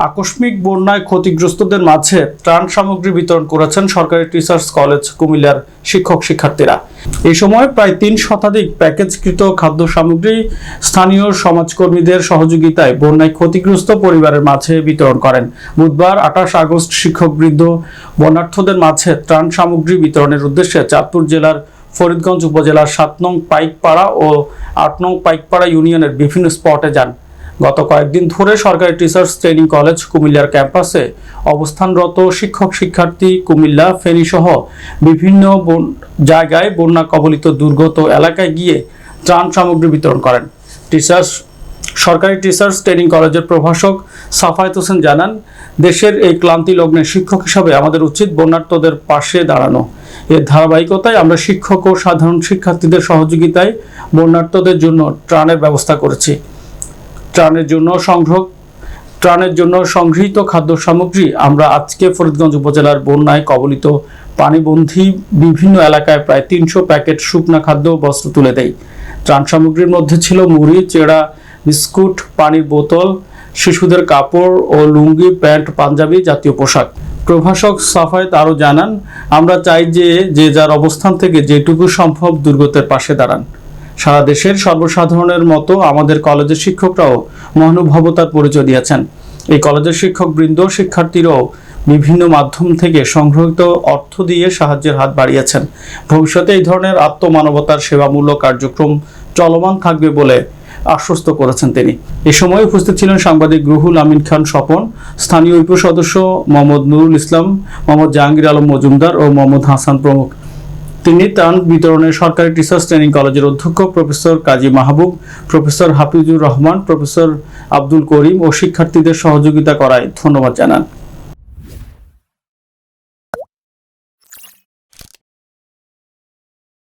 আকস্মিক বন্যায় ক্ষতিগ্রস্তদের মাঝে ত্রাণ সামগ্রী বিতরণ করেছেন সরকারি টিচার্স কলেজ কুমিল্লার শিক্ষক শিক্ষার্থীরা। এই সময় প্রায় ৩ শতাধিক প্যাকেজকৃত খাদ্য সামগ্রী স্থানীয় সমাজকর্মীদের সহযোগিতায় বন্যায় ক্ষতিগ্রস্ত পরিবারের মাঝে বিতরণ করেন। বুধবার ২৮ আগস্ট শিক্ষকবৃন্দ বন্যার্থদের মাঝে ত্রাণ সামগ্রী বিতরণের উদ্দেশ্যে চাঁদপুর জেলার ফরিদগঞ্জ উপজেলার ৭ নং পাইকপাড়া ও ৮ নং পাইকপাড়া ইউনিয়নের বিভিন্ন স্পটে যান। গত কয়েকদিন ধরে সরকারি টিচার্স ট্রেনিং কলেজ কুমিল্লার ক্যাম্পাসে অবস্থানরত শিক্ষক শিক্ষার্থী কুমিল্লা ফেনী সহ বিভিন্ন জায়গায় বন্যা কবলিত দুর্গত এলাকায় গিয়ে ত্রাণ সামগ্রী বিতরণ করেন। সরকারি টিচার্স ট্রেনিং কলেজের প্রভাষক সাফায়েত হোসেন জানান, দেশের এই ক্লান্তি লগ্নে শিক্ষক হিসাবে আমাদের উচিত বন্যার্তদের পাশে দাঁড়ানো। এর ধারাবাহিকতায় আমরা শিক্ষক ও সাধারণ শিক্ষার্থীদের সহযোগিতায় বন্যার্তদের জন্য ত্রাণের ব্যবস্থা করেছি। ত্রাণের জন্য সংগৃহীত খাদ্য সামগ্রী আমরা আজকে ফরিদগঞ্জ উপজেলার বন্যায় কবলিত পানিবন্ধী বিভিন্ন এলাকায় প্রায় ৩০০ প্যাকেট শুকনা খাদ্য বস্ত্র তুলে দেয়। ত্রাণ সামগ্রীর মধ্যে ছিল মুড়ি, চেড়া, বিস্কুট, পানির বোতল, শিশুদের কাপড় ও লুঙ্গি, প্যান্ট, পাঞ্জাবি জাতীয় পোশাক। প্রভাষক সাফায়েত আরও জানান, আমরা চাই যে যার অবস্থান থেকে যেটুকু সম্ভব দুর্গতের পাশে দাঁড়ান। সারা দেশের সর্বসাধারণের মতো আমাদের কলেজের শিক্ষকরাও মহানুভবতার পরিচয় দিয়েছেন। এই কলেজের শিক্ষকবৃন্দ শিক্ষার্থীরাও বিভিন্ন মাধ্যম থেকে সংগৃহীত অর্থ দিয়ে সাহায্যের হাত বাড়িয়েছেন। ভবিষ্যতে এই ধরনের আত্মমানবতার সেবামূলক কার্যক্রম চলমান থাকবে বলে আশ্বস্ত করেছেন তিনি। এ সময় উপস্থিত ছিলেন সাংবাদিক রুহুল আমিন খান স্বপন, স্থানীয় ইউপি সদস্য মোহাম্মদ নুরুল ইসলাম, মোহাম্মদ জাহাঙ্গীর আলম মজুমদার ও মোহাম্মদ হাসান প্রমুখ। তিনি ত্রাণ বিতরণে সরকারি টিচার্স ট্রেনিং কলেজের অধ্যক্ষ প্রফেসর কাজী মাহবুব, প্রফেসর হাফিজুর রহমান, প্রফেসর আব্দুল করিম ও শিক্ষার্থীদের সহযোগিতা করায় ধন্যবাদ জানান।